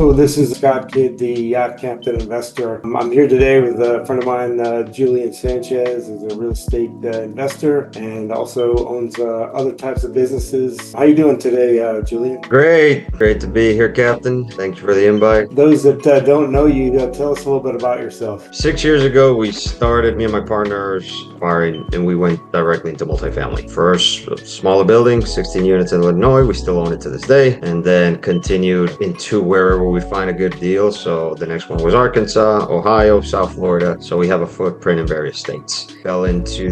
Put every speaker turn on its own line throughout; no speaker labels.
Hello, this is Scott Kidd, the Yacht Captain Investor. I'm here today with a friend of mine, Julian Sanchez, who's a real estate investor and also owns other types of businesses. How you doing today, Julian?
Great to be here, Captain. Thank you for the invite.
Those that don't know you, tell us a little bit about yourself.
6 years ago, we started, me and my partners, acquiring, and we went directly into multifamily. First, a smaller building, 16 units in Illinois. We still own it to this day, and then continued into wherever we find a good deal. So the next one was Arkansas, Ohio, South Florida. So we have a footprint in various states. Fell into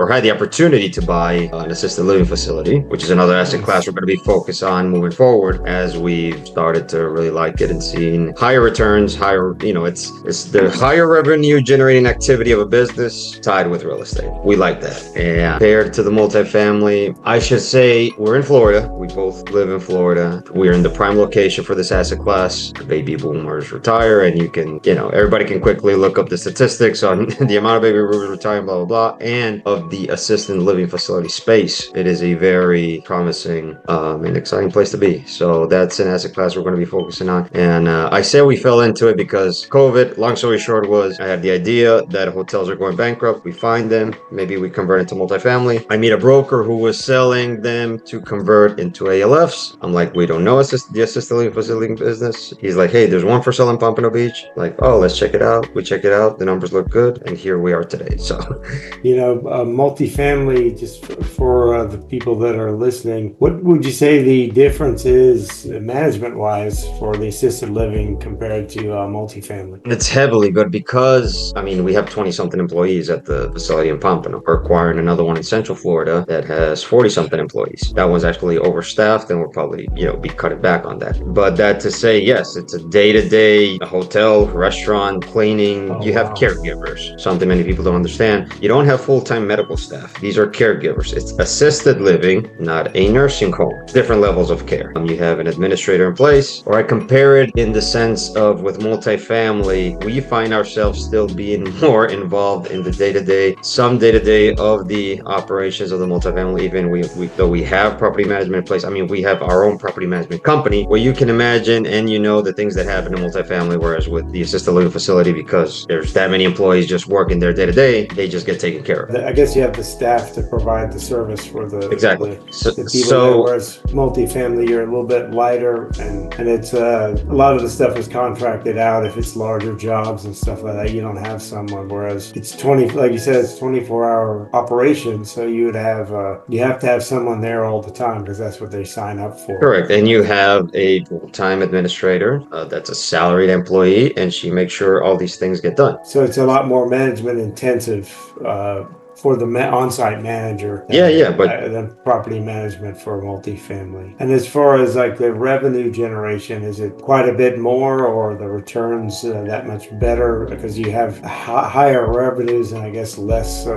had the opportunity to buy an assisted living facility, which is another asset class we're going to be focused on moving forward as we've started to really like it and seeing higher returns, it's the higher revenue generating activity of a business tied with real estate. We like that. And compared to the multifamily, I should say we're in Florida. We both live in Florida. We're in the prime location for this asset class. Baby boomers retire, and everybody can quickly look up the statistics on the amount of baby boomers retiring, blah, blah, blah, and of the assisted living facility space. It is a very promising and exciting place to be. So that's an asset class we're going to be focusing on. And I say we fell into it because COVID, long story short, was I had the idea that hotels are going bankrupt. We find them. Maybe we convert into multifamily. I meet a broker who was selling them to convert into ALFs. I'm like, we don't know the assisted living facility business. He's like, hey, there's one for sale in Pompano Beach. Like, oh, let's check it out. We check it out. The numbers look good. And here we are today. So,
multifamily, just for the people that are listening, what would you say the difference is management-wise for the assisted living compared to multifamily?
It's heavily good because, we have 20-something employees at the facility in Pompano. We're acquiring another one in Central Florida that has 40-something employees. That one's actually overstaffed, and we'll probably, be cutting back on that. But that to say, yes, it's a day-to-day hotel, restaurant, cleaning. You have caregivers, something many people don't understand. You don't have full-time medical staff. These are caregivers. It's assisted living, not a nursing home. Different levels of care. You have an administrator in place, or I compare it in the sense of with multifamily, we find ourselves still being more involved in the day-to-day of the operations of the multifamily. Even though we have property management in place, we have our own property management company where you can imagine and the things that happen in multifamily, whereas with the assisted living facility, because there's that many employees just working there day-to-day, they just get taken care of.
I guess you have the staff to provide the service for the people there, whereas multifamily, you're a little bit lighter, and it's a lot of the stuff is contracted out. If it's larger jobs and stuff like that, you don't have someone, whereas it's 24-hour operation, so you have to have someone there all the time because that's what they sign up for.
Correct. And you have a full-time administrator that's a salaried employee, and she makes sure all these things get done.
So it's a lot more management intensive for the on-site manager than property management for multifamily. And as far as like the revenue generation, is it quite a bit more, or the returns that much better because you have higher revenues and I guess less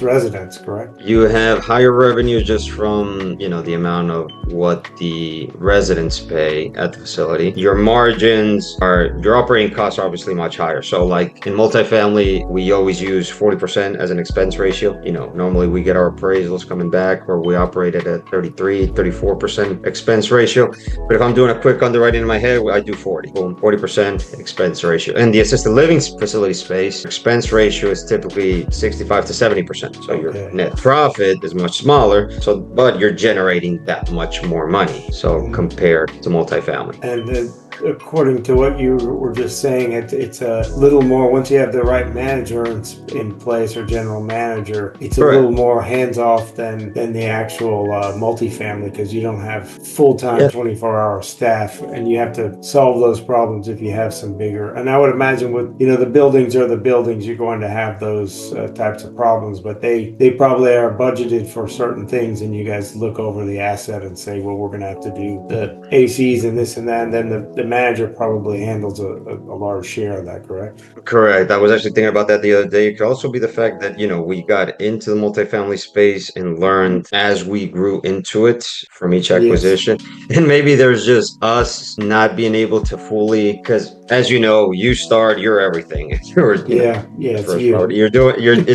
residents, correct?
You have higher revenue just from the amount of what the residents pay at the facility. Your operating costs are obviously much higher. So like in multifamily, we always use 40% as an expense ratio. Normally we get our appraisals coming back where we operate at a 34% expense ratio. But if I'm doing a quick underwriting in my head, I do 40% expense ratio. And the assisted living facility space, expense ratio is typically 65 to 70%. So your net profit is much smaller, but you're generating that much more money. So compared to multifamily.
And according to what you were just saying, it's a little more, once you have the right manager in place or general manager, it's a little more hands-off than the actual multifamily, because you don't have full-time 24-hour staff, and you have to solve those problems if you have some bigger. And I would imagine with, the buildings are the buildings, you're going to have those types of problems, but they probably are budgeted for certain things, and you guys look over the asset and say, well, we're going to have to do the ACs and this and that, and then the manager probably handles a large share of that, correct?
Correct. I was actually thinking about that the other day. It could also be the fact that, we got into the multifamily space and learned as we grew into it from each acquisition. Yes. And maybe there's just us not being able to fully, because as you know, you're everything. It's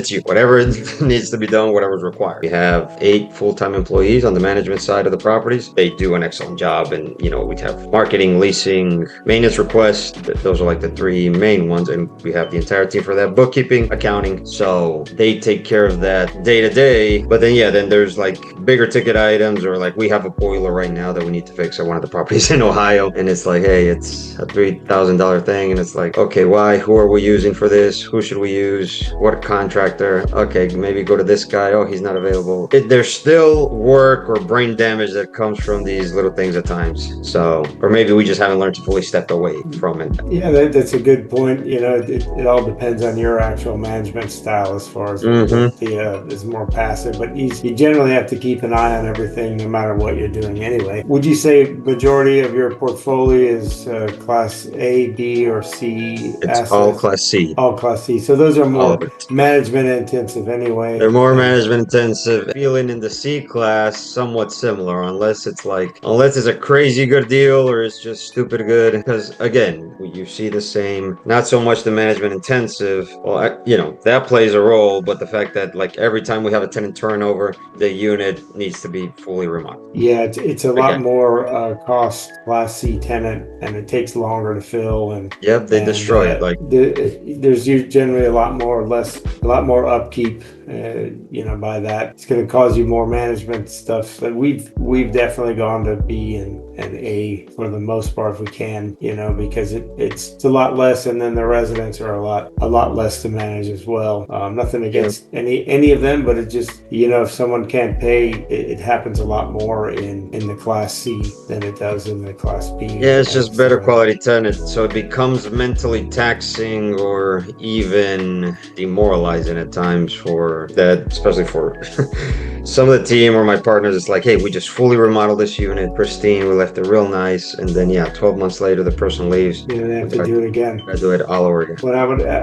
you. Whatever needs to be done, whatever's required. We have 8 full-time employees on the management side of the properties. They do an excellent job, and we have marketing, leasing, managing maintenance requests. Those are like the three main ones, and we have the entire team for that: bookkeeping, accounting. So they take care of that day to day. But then there's like bigger ticket items, or like we have a boiler right now that we need to fix at one of the properties in Ohio, and it's like, hey, it's a $3,000 thing, and it's like, okay, why? Who are we using for this? Who should we use? What contractor? Okay, maybe go to this guy. Oh, he's not available. There's still work or brain damage that comes from these little things at times. So, or maybe we just haven't learned to fully step away from it.
Yeah, that's a good point. It all depends on your actual management style as far as is more passive, but you generally have to keep an eye on everything no matter what you're doing anyway. Would you say majority of your portfolio is class A, B, or C
It's
assets?
all class C.
All class C. So those are more management intensive anyway.
They're more management intensive. Feeling in the C class somewhat similar, unless it's a crazy good deal or it's just stupid good. Because again, you see the same, not so much the management intensive. Well, that plays a role, but the fact that like every time we have a tenant turnover, the unit needs to be fully remodeled.
Yeah, it's a lot more cost class C tenant, and it takes longer to fill. And
they destroy it. Like
there's generally a lot more upkeep. By that, it's going to cause you more management stuff. But we've definitely gone to B and A for the most part if we can, because it's a lot less, and then the residents are a lot less to manage as well. Nothing against any of them, but it just if someone can't pay, it happens a lot more in the class C than it does in the class B.
Yeah, it's just better quality tenant, so it becomes mentally taxing or even demoralizing at times for that, especially for some of the team or my partners. It's like, hey, we just fully remodeled this unit, pristine, we left it real nice, and then 12 months later the person leaves.
They have to do it again.
I do it all over again.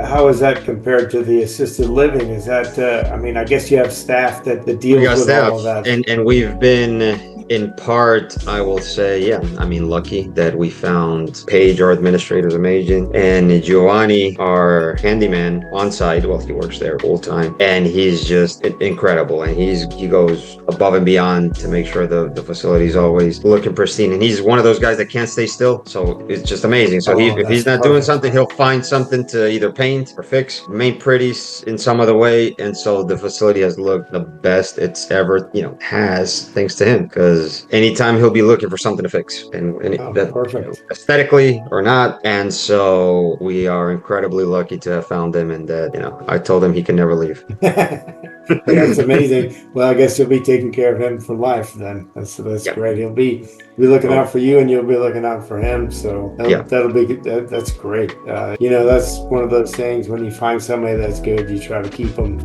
How is that compared to the assisted living? Is that I guess you have staff that deals with all of that,
and we've been, in part, I will say, lucky that we found Paige, our administrator, is amazing, and Giovanni, our handyman on site. Well, he works there full time, and he's just incredible, and he goes above and beyond to make sure the facility is always looking pristine. And he's one of those guys that can't stay still, so it's just amazing. So if he's not doing something, he'll find something to either paint or fix, make pretty in some other way, and so the facility has looked the best it's ever has, thanks to him, because anytime he'll be looking for something to fix, and
perfect.
Aesthetically or not. And so we are incredibly lucky to have found him, and that I told him he can never leave.
That's amazing. Well, I guess you'll be taking care of him for life then. That's great. He'll be looking out for you, and you'll be looking out for him. So that'll be good. That's great. That's one of those things, when you find somebody that's good, you try to keep them,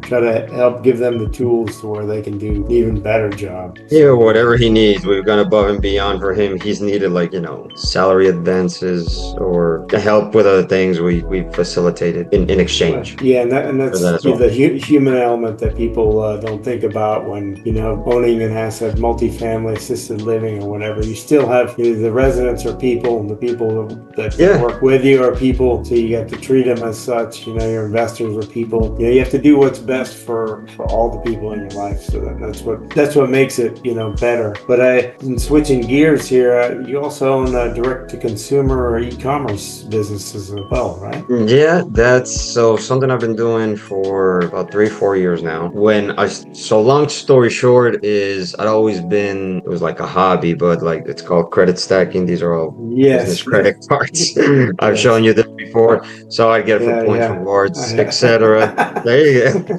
try to help give them the tools to where they can do an even better job.
Yeah, whatever he needs, we've gone above and beyond for him. He's needed salary advances or help with other things, we facilitated in exchange.
Yeah, and that's the human element that people don't think about when owning an asset, multifamily, assisted living, or whatever. You still have the residents are people, and the people that work with you are people, so you have to treat them as such. Your investors are people. You have to do what's best for all the people in your life. So that's what makes it better. But in switching gears here, you also own direct to consumer or e-commerce businesses as well, right?
Yeah, that's something I've been doing for about 3-4 years now. So long story short is I'd always been, it was like a hobby, but it's called credit stacking. These are all business credit cards. I've shown you this before. So I'd get it for points, rewards, etc. There you go.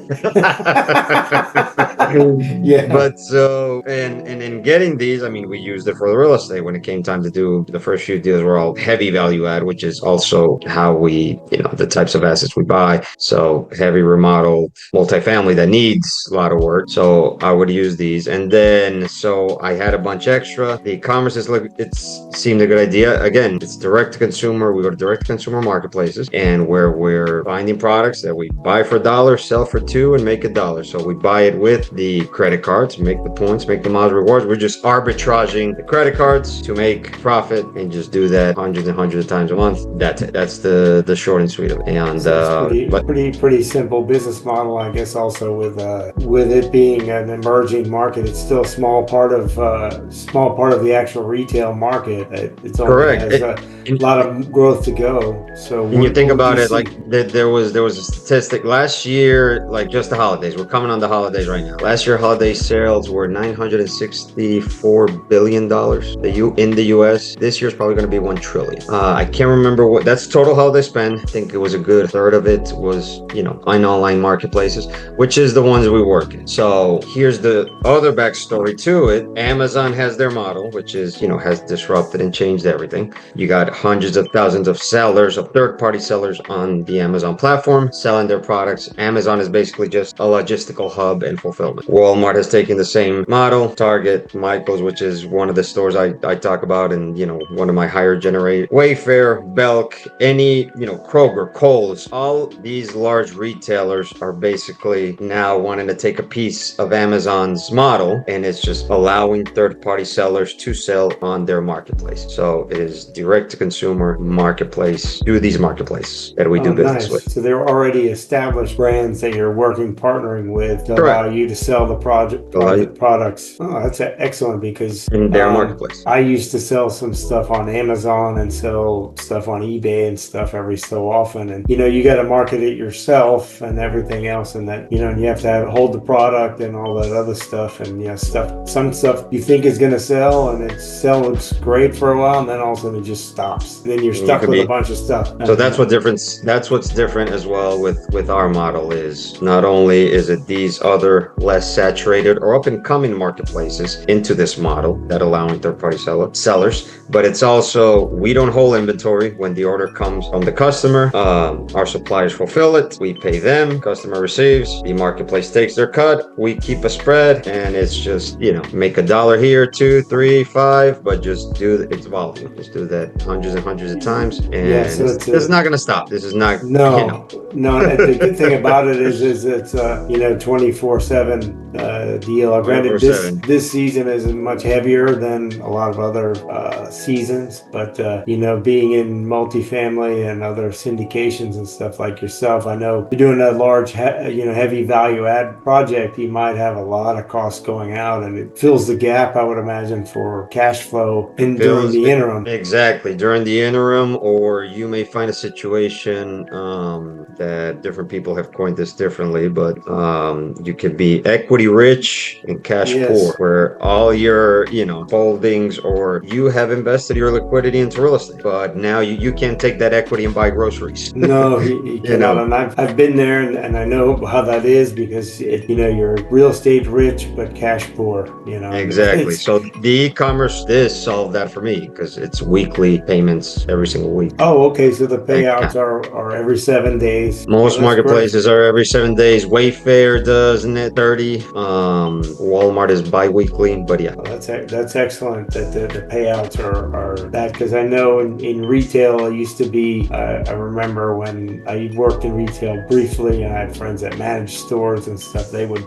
But so, and in getting these, we used it for the real estate. When it came time to do the first few deals, were all heavy value add, which is also how we, the types of assets we buy. So heavy remodeled multifamily that needs a lot of work. So I would use these. And then, so I had a bunch extra. The e-commerce it seemed a good idea. Again, it's direct to consumer. We go to direct to consumer marketplaces, and where we're finding products that we buy for $1, sell for $2, and make $1. So we buy it with the credit cards, make the points, make the miles rewards. We're just arbitraging the credit cards to make profit, and just do that hundreds and hundreds of times a month. That's it. That's the short and sweet of it. And
pretty simple business model, I guess. also with it being an emerging market, it's still a small part of the actual retail market. It's only
Correct.
has a lot of growth to go. So
And you think
what do
about
you
it,
see?
like there was a statistic last year, like just the holidays. We're coming on the holidays right now. Last year, holiday sales were $964 billion in the U.S. This year's probably going to be 1 trillion. I can't remember what that's total holiday spend. I think it was a good third of it was in online marketplaces, which is the ones we work in. So here's the other backstory to it. Amazon has their model, which is has disrupted and changed everything. You got hundreds of thousands of sellers, of third-party sellers on the Amazon platform selling their products. Amazon is basically just a logistical hub and fulfillment. Walmart has taken the same model. Target, Michael's, which is one of the stores I talk about, and one of my higher generate, Wayfair, Belk, any Kroger, Kohl's, all these large retailers are basically now wanting to take a piece of Amazon's model, and it's just allowing third-party sellers to sell on their marketplace. So it is direct to consumer marketplace through these marketplaces that we do business with.
So they're already established brands that you're partnering with to allow you to sell the products. Oh, that's excellent, because
in their marketplace.
I used to sell some stuff on Amazon and sell stuff on eBay and stuff every so often, and you got to market it yourself and everything else, and that and you have to hold the product and all that other stuff, and some stuff you think is going to sell, and it sells great for a while, and then all of a sudden it just stops. Then you're stuck with a bunch of stuff.
So that's what's different as well with our model. Is not only is it these other less saturated or up and coming marketplaces into this model that allowing third-party sellers, but it's also we don't hold inventory. When the order comes from the customer, our suppliers fulfill it, we pay them, customer receives, the marketplace takes their cut, we keep a spread, and it's just make $1 here, 2, 3, 5, but just do it's volume. Just do that hundreds and hundreds of times, and
so
it's not going to stop. This is not
no. And the good thing about it is it's 24/7 deal. Granted, this season is much heavier than a lot of other seasons, but being in multifamily and other syndications and stuff like yourself, I know you're doing a large heavy value add project. You might have a lot of costs going out, and it fills the gap, I would imagine, for cash flow during the interim.
Exactly, during the interim, or you may find a situation that different people have coined this differently, but you could be equity rich and cash poor, where all your holdings, or you have invested your liquidity into real estate, but now you can't take that equity and buy groceries.
No, you cannot. And I've been there, and I know how that is, because you're real estate rich but cash poor.
Exactly. So the e-commerce solved that for me, because it's weekly payments every single week.
Oh, okay. So the payouts are every 7 days.
Most marketplaces are every 7 days. Wayfair does net 30. Walmart is bi-weekly, but yeah.
Well, that's excellent that the payouts are that, because I know in retail it used to be. I remember when I worked in retail briefly, and I had friends that managed stores and stuff. They would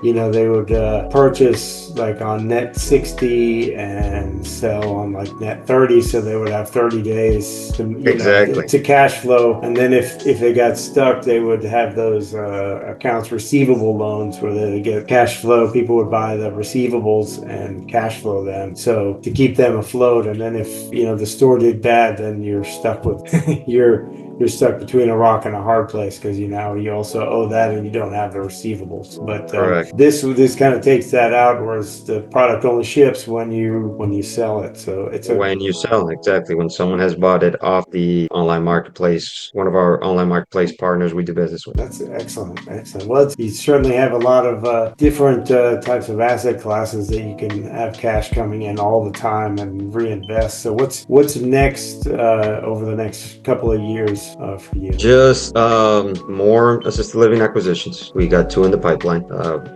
purchase like on net 60 and sell on like net 30, so they would have 30 days to cash flow. And then if they got stuck, they would have those accounts receivable loans where they get cash flow. People would buy the receivables and cash flow them, so to keep them afloat. And then if the store did bad, then you're stuck with you're stuck between a rock and a hard place, because you also owe that and you don't have the receivables. But this kind of takes that out, whereas the product only ships when you sell it. So
when you sell, exactly, when someone has bought it off the online marketplace, one of our online marketplace partners we do business with.
That's excellent. Well, you certainly have a lot of different types of asset classes that you can have cash coming in all the time and reinvest. So what's next over the next couple of years for you?
Just more assisted living acquisitions. We got 2 in the pipeline,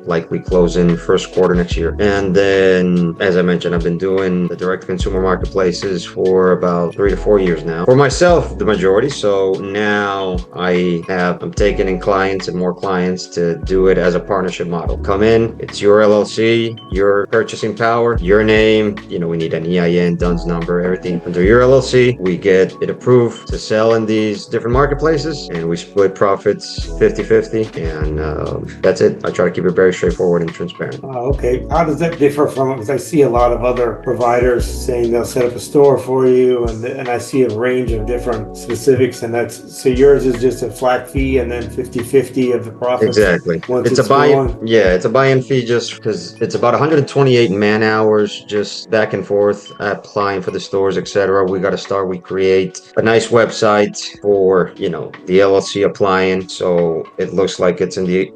likely close in first quarter next year. And then, as I mentioned, I've been doing the direct consumer marketplaces for about 3 to 4 years now. For myself, the majority. So now I'm taking in clients and more clients to do it as a partnership model. Come in, it's your LLC, your purchasing power, your name. We need an EIN, DUNS number, everything under your LLC. We get it approved to sell in these these different marketplaces, and we split profits 50-50, and that's it. I try to keep it very straightforward and transparent.
Okay. How does that differ from, because I see a lot of other providers saying they'll set up a store for you, and I see a range of different specifics, and so yours is just a flat fee and then 50-50 of the profits.
Exactly.
Once
It's a buy-in. Yeah, it's a buy-in fee just because it's about 128 man hours just back and forth applying for the stores, etc. We got to start. We create a nice website for, the LLC applying. So it looks like it's in the,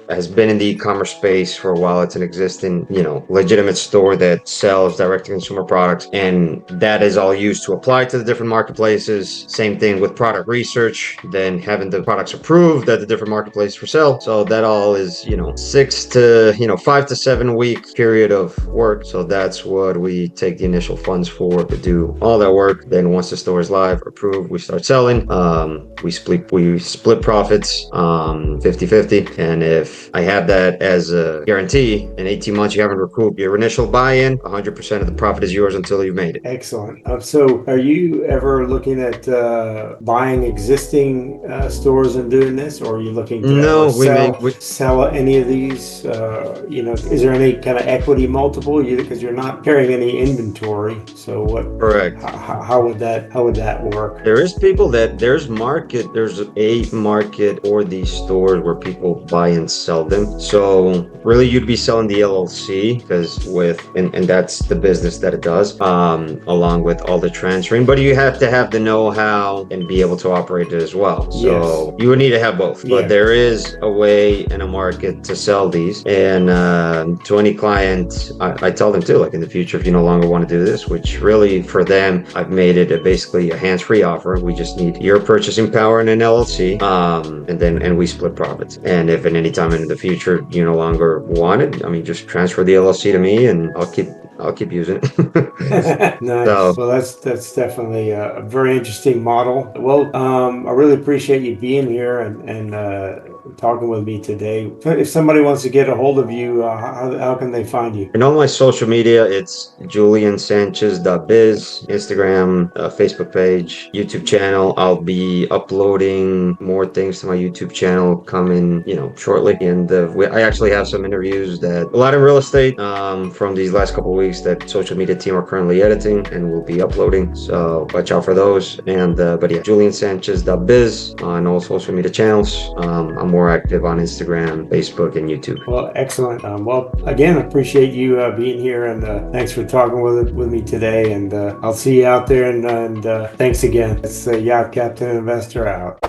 has been in the e-commerce space for a while. It's an existing, legitimate store that sells direct to consumer products. And that is all used to apply to the different marketplaces. Same thing with product research, then having the products approved at the different marketplaces for sale. So that all is, 5 to 7 week period of work. So that's what we take the initial funds for, to do all that work. Then once the store is live, approved, we start selling. We split profits 50-50. And if I have that as a guarantee, in 18 months you haven't recouped your initial buy-in, 100% of the profit is yours until you've made it.
Excellent. So are you ever looking at buying existing stores and doing this, or are you looking to sell any of these? Is there any kind of equity multiple? Because you're not carrying any inventory. So what?
Correct.
How would that work?
There's a market or these stores where people buy and sell them. So really you'd be selling the LLC because and that's the business that it does, along with all the transferring, but you have to have the know-how and be able to operate it as well. So you would need to have both, but there is a way in a market to sell these. And to any client, I tell them too, like in the future, if you no longer want to do this, which really for them, I've made it basically a hands-free offer. We just need your purchasing power in an LLC, and we split profits. And if at any time in the future you no longer want it, just transfer the LLC to me, and I'll keep using it.
Nice. Well, that's definitely a very interesting model. Well, I really appreciate you being here and talking with me today. If somebody wants to get a hold of you, how can they find you?
And on my social media, it's juliansanchez.biz, Instagram, Facebook page, YouTube channel. I'll be uploading more things to my YouTube channel coming, shortly. And I actually have some interviews a lot in real estate from these last couple of weeks that social media team are currently editing and will be uploading. So watch out for those. And but yeah, juliansanchez.biz on all social media channels. I'm more active on Instagram, Facebook, and YouTube.
Well, excellent. Well, again, appreciate you being here, and thanks for talking with me today. And I'll see you out there. And thanks again. It's Yacht Captain Investor out.